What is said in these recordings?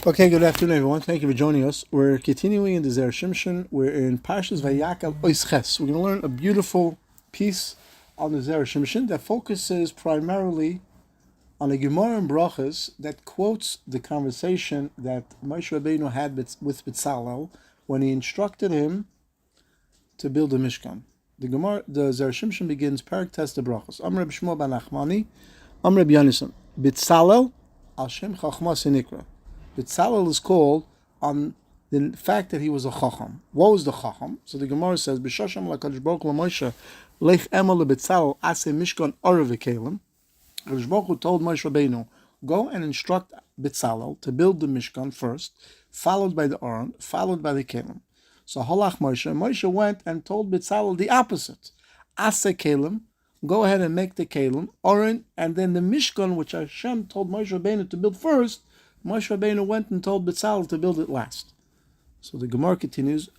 Okay, good afternoon, everyone. Thank you for joining us. We're continuing in the Zera Shimshon. We're in Parshat Vayakhel Oisches. We're going to learn a beautiful piece on the Zera Shimshon that focuses primarily on a Gemara and Brachas that quotes the conversation that Moshe Rabbeinu had with Bezalel when he instructed him to build a Mishkan. The Zera Shimshon begins Parak Test the Brachas. Am Reb Shmuel ben Nachmani, Am Reb Yonasan. Bezalel al Shem Chachma Sinikra. Bezalel is called on the fact that he was a chacham. What was the chacham? So the Gemara says, "B'shasham lakadosh baruch hu Moshe lech emel leBezalel ase mishkan arev v'kelim." Kadosh Baruch Hu told Moshe Rabbeinu, "Go and instruct Bezalel to build the mishkan first, followed by the Aron, followed by the kelim." So halach Moshe. Moshe went and told Bezalel the opposite. Ase kelim. Go ahead and make the kelim, Aron, and then the mishkan, which Hashem told Moshe Rabbeinu to build first. Moshe Rabbeinu went and told Bezalel to build it last. So the Gemara continues.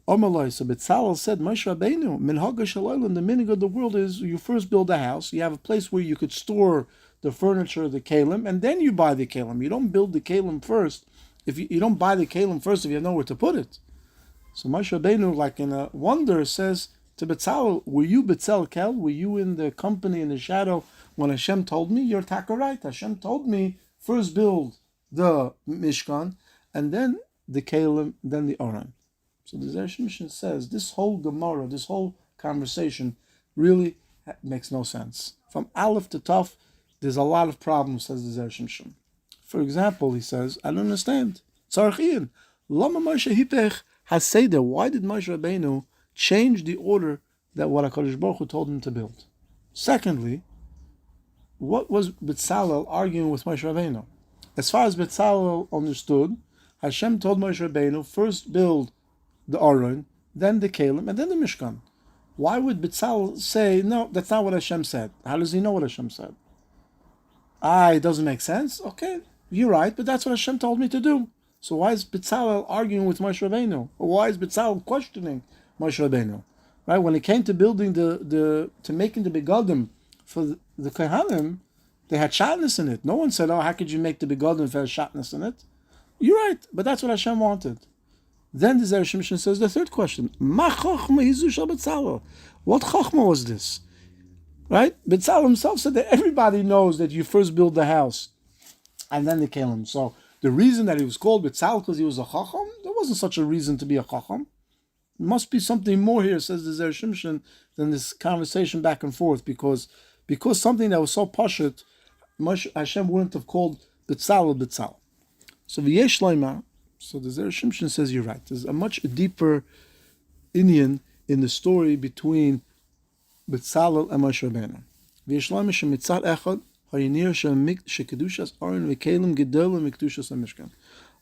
Omalai, so Bezalel said, Moshe Rabbeinu, minhag shalaylam, the minig of the world is you first build a house, you have a place where you could store the furniture, the kalim, and then you buy the kalim. You don't build the kalim first. If you don't buy the kalim first if you have nowhere to put it. So Moshe Rabbeinu, like in a wonder, says to Bezalel, were you Bezalel Kel? Were you in the company, in the shadow, when Hashem told me? You're taka right. Hashem told me, first build the Mishkan, and then the Kalim, then the Aron. So the Zera Shimshon says, this whole Gemara, this whole conversation really makes no sense. From Aleph to Taf, there's a lot of problems, says the Zera Shimshon. For example, he says, I don't understand. Tzarchian, Lama Moshe Hipech Haseder, why did Moshe Rabbeinu change the order that what HaKadosh Baruch Hu told him to build? Secondly, what was Bezalel arguing with Moshe Rabbeinu? As far as Bezalel understood, Hashem told Moshe Rabbeinu, first build the Aron, then the Kalim, and then the Mishkan. Why would Bezalel say, no, that's not what Hashem said? How does he know what Hashem said? It doesn't make sense? Okay, you're right, but that's what Hashem told me to do. So why is Bezalel arguing with Moshe Rabbeinu? Or why is Bezalel questioning Moshe Rabbeinu? Right, when it came to building to making the begadim for the Kohanim, they had shatness in it. No one said, how could you make the begadim if there had shatness in it? You're right, but that's what Hashem wanted. Then the Zera Shimshon says the third question. Ma chachma hizu shel Bezalel? What chachma was this? Right? Bezalel himself said that everybody knows that you first build the house and then the kelim. So the reason that he was called Bezalel because he was a chacham, there wasn't such a reason to be a chacham. Must be something more here, says the Zera Shimshon, than this conversation back and forth, because something that was so Parshat, Hashem wouldn't have called Bezalel. So v'yesh loima, so the Zera Shimshon says you're right. There's a much deeper inyan in the story between Bezalel and Moshe Rabbeinu. V'yesh loima shemitzad echad hayinir shekedushas aron v'kelim gedol v'mekdushas hamishkan.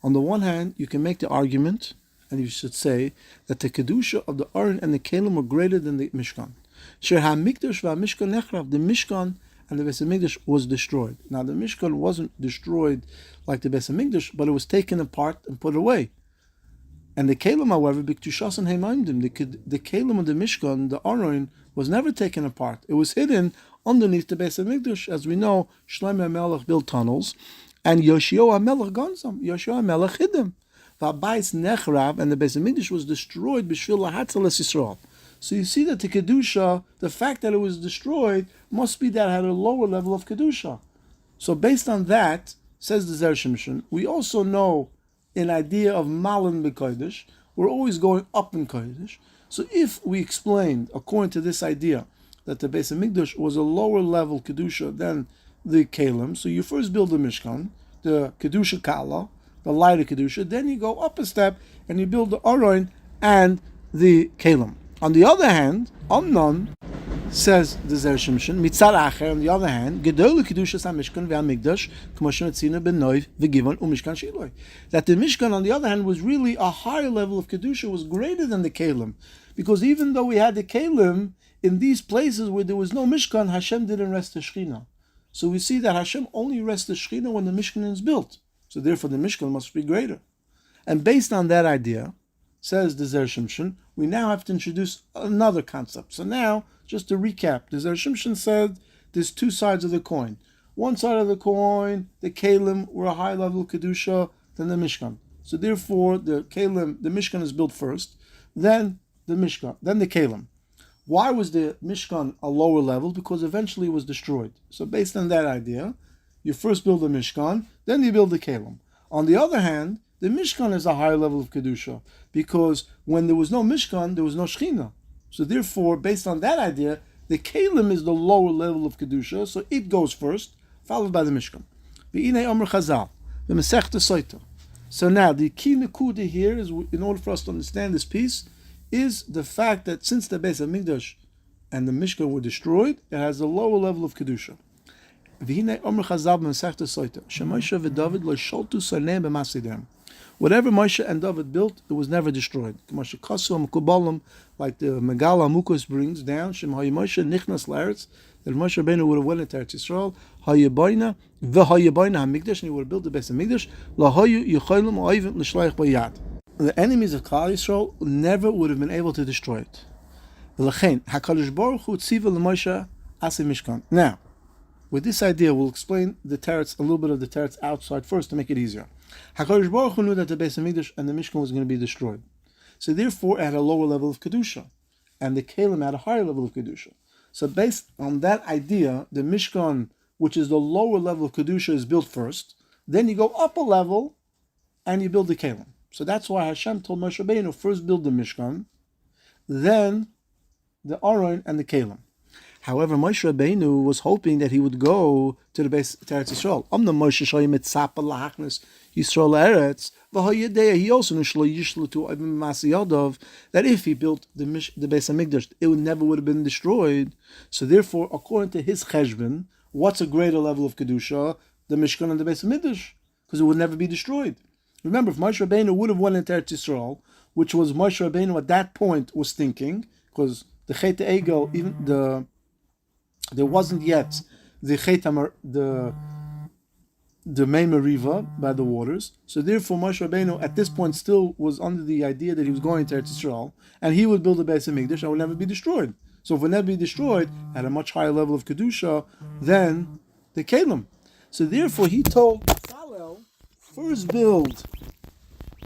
On the one hand, you can make the argument, and you should say that the kedusha of the Aron and the Kalim were greater than the Mishkan. Sher ha-mikdash va-mishkan nechrav, the Mishkan and the Beis HaMikdash was destroyed. Now the Mishkan wasn't destroyed like the Beis HaMikdash, but it was taken apart and put away. And the Kalim, however, b'ktushas and heimayimdim, the Kalim of the Mishkan, the Aron, was never taken apart. It was hidden underneath the Beis HaMikdash. As we know, Shlomo HaMelech built tunnels, and Yoshio HaMelech gonzam. Yoshio HaMelech hid them. V'abayis nechrav, and the Beis HaMikdash was destroyed b'shvil lahatzel es Yisrael. So you see that the kedusha, the fact that it was destroyed, must be that it had a lower level of kedusha. So based on that, says the Zera Shimshon, we also know an idea of malin b'kodesh. We're always going up in kodesh. So if we explained according to this idea that the Beis HaMikdash was a lower level kedusha than the kelim, so you first build the mishkan, the kedusha kala, the lighter kedusha, then you go up a step and you build the Aron and the Kalim. On the other hand, Amnon, says the Zera Shimshon, mitzad acher, on the other hand, gedol kedushas hamishkan ve'hamikdash, k'moshen etzina b'noiv v'givon u'mishkan shiloi. That the Mishkan, on the other hand, was really a higher level of kedusha, was greater than the Kalim, because even though we had the Kalim in these places where there was no Mishkan, Hashem didn't rest the Shechina. So we see that Hashem only rests the Shechina when the Mishkan is built. So therefore the Mishkan must be greater. And based on that idea, says the Zera Shimshon, we now have to introduce another concept. So now, just to recap, the Zera Shimshon said there's two sides of the coin. One side of the coin, the Kalim were a high level Kedusha, then the Mishkan. So therefore, the Mishkan is built first, then the Mishkan, then the Kalim. Why was the Mishkan a lower level? Because eventually it was destroyed. So based on that idea, you first build the Mishkan, then you build the Kalim. On the other hand, the Mishkan is a higher level of Kedusha, because when there was no Mishkan, there was no Shechina. So therefore, based on that idea, the Kalim is the lower level of Kedusha, so it goes first, followed by the Mishkan. So now, the key nekuda here is, in order for us to understand this piece, is the fact that since the Beis HaMikdash and the Mishkan were destroyed, it has a lower level of Kedusha. Whatever Moshe and David built, it was never destroyed. Like the Megala Mukos brings down, that Moshe Rabbeinu would have went into Eretz Yisrael, and he would have built the Beis HaMikdash. The enemies of Klal Yisrael never would have been able to destroy it. Now, with this idea, we'll explain the teretz, a little bit of the teretz outside first to make it easier. HaKadosh Baruch Hu knew that the Beis HaMikdash and the Mishkan was going to be destroyed. So therefore, it had a lower level of Kedusha, and the Kalim had a higher level of Kedusha. So based on that idea, the Mishkan, which is the lower level of Kedusha, is built first. Then you go up a level, and you build the Kalim. So that's why Hashem told Moshe Rabbeinu, first build the Mishkan, then the Aron and the Kalim. However, Moshe Rabbeinu was hoping that he would go to the base to Eretz Yisrael. The Moshe Shoyim Etzapa Lahachnes Yisrael Eretz. He also knew that if he built the Beis HaMikdash, it never would have been destroyed. So therefore, according to his cheshbon, what's a greater level of kedusha? The Mishkan and the Beis HaMikdash, because it would never be destroyed. Remember, if Moshe Rabbeinu would have went into Eretz Yisrael, which was Moshe Rabbeinu at that point was thinking, because the Chet Egel, even there wasn't yet the Mei Meriva by the waters. So therefore, Moshe Rabbeinu at this point still was under the idea that he was going to Eretz Yisrael, and he would build a Beis HaMikdash and would never be destroyed. So if it would never be destroyed, at a much higher level of Kedusha than the Kalim. So therefore, he told Salel, first build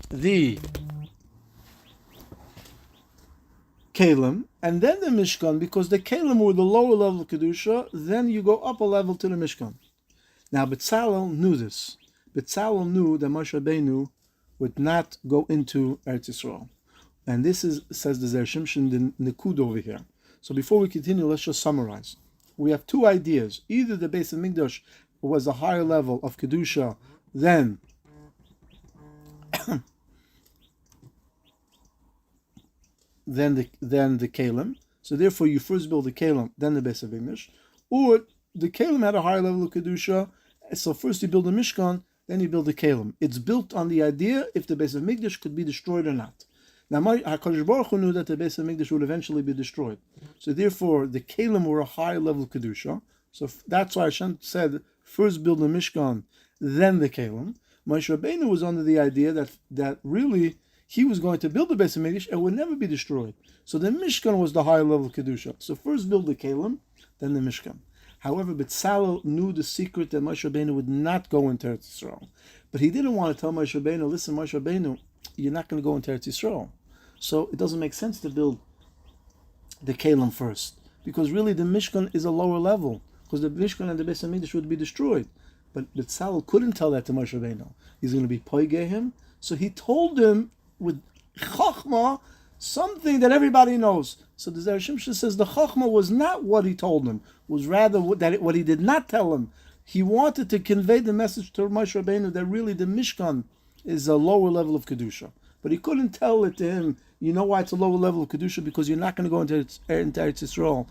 the Kalim, and then the Mishkan, because the Kalim were the lower level of Kedusha, then you go up a level to the Mishkan. Now, Betzalel knew this. Betzalel knew that Moshe Rabbeinu would not go into Eretz Yisrael. And this is, says the Zera Shimshon, the Nikud over here. So before we continue, let's just summarize. We have two ideas. Either the Beis HaMikdash was a higher level of Kedusha than the Kalim. So therefore you first build the Kalim, then the Beis HaMikdash. Or the Kalim had a higher level of Kedusha, so first you build the Mishkan, then you build the Kalim. It's built on the idea if the Beis HaMikdash could be destroyed or not. Now HaKadosh Baruch Hu knew that the Beis HaMikdash would eventually be destroyed. So therefore the Kalim were a higher level of Kedusha. So that's why Hashem said, first build the Mishkan, then the Kalim. Moshe Rabbeinu was under the idea that really he was going to build the Beis HaMikdash and would never be destroyed. So the Mishkan was the higher level of Kedusha. So first build the Kalim, then the Mishkan. However, Betzalel knew the secret that Moshe Rabbeinu would not go into Eretz Yisrael. But he didn't want to tell Moshe Rabbeinu, listen, Moshe Rabbeinu, you're not going to go into Eretz Yisrael. So it doesn't make sense to build the Kalim first. Because really the Mishkan is a lower level. Because the Mishkan and the Beis HaMikdash would be destroyed. But Betzalel couldn't tell that to Moshe Rabbeinu. He's going to be poigeh him. So he told him with Chachma, something that everybody knows. So the Zera Shimshon says the Chachma was not what he told him, was rather what he did not tell him. He wanted to convey the message to Moshe Rabbeinu that really the Mishkan is a lower level of Kedusha. But he couldn't tell it to him, you know why it's a lower level of Kedusha? Because you're not going to go into Eretz Yisrael,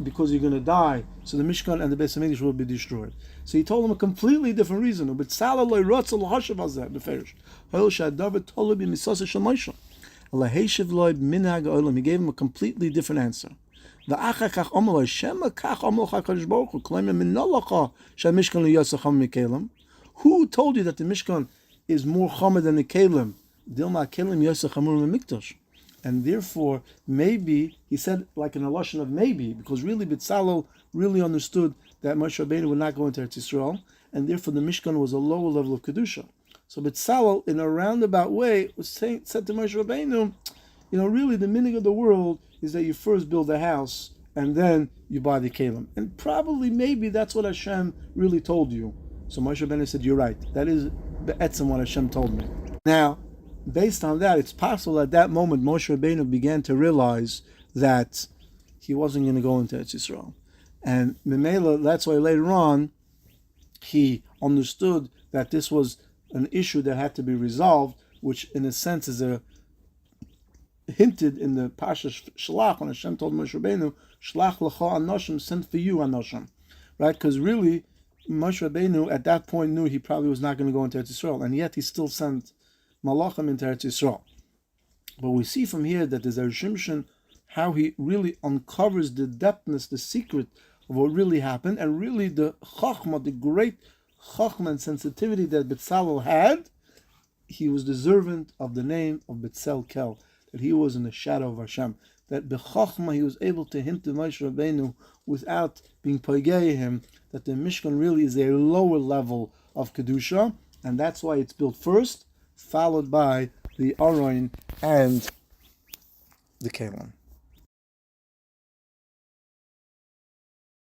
because you're going to die. So the Mishkan and the Beis HaMikdash will be destroyed. So he told him a completely different reason. But he gave him a completely different answer. Who told you that the Mishkan is more chamer than the Kalim? And therefore, maybe, he said like an allusion of maybe, because really Betzalel really understood that Moshe Rabbeinu would not go into Eretz Yisrael, and therefore the Mishkan was a lower level of Kedusha. So Betzalel, in a roundabout way, said to Moshe Rabbeinu, really the meaning of the world is that you first build a house and then you buy the kelim. And probably, maybe that's what Hashem really told you. So Moshe Rabbeinu said, you're right. That is be'etzem what Hashem told me. Now, based on that, it's possible at that moment Moshe Rabbeinu began to realize that he wasn't going to go into Eretz Yisrael. And Memela, that's why later on, he understood that this was an issue that had to be resolved, which in a sense is hinted in the Parshat Shlach when Hashem told Moshe Rabbeinu, Shlach l'cha anoshim, sent for you anoshim, right? Because really, Moshe Rabbeinu at that point knew he probably was not going to go into Eretz Yisrael, and yet he still sent Malachim into Eretz Yisrael. But we see from here that the Zera Shimshon, how he really uncovers the depthness, the secret of what really happened, and really the chachma, the great chachma and sensitivity that Betzalel had. He was deserving of the name of Betzel Kel, that he was in the shadow of Hashem. That b'chachma he was able to hint to Moshe Rabbeinu without being poigei him, that the Mishkan really is a lower level of Kedusha, and that's why it's built first, followed by the Aron and the Kalim.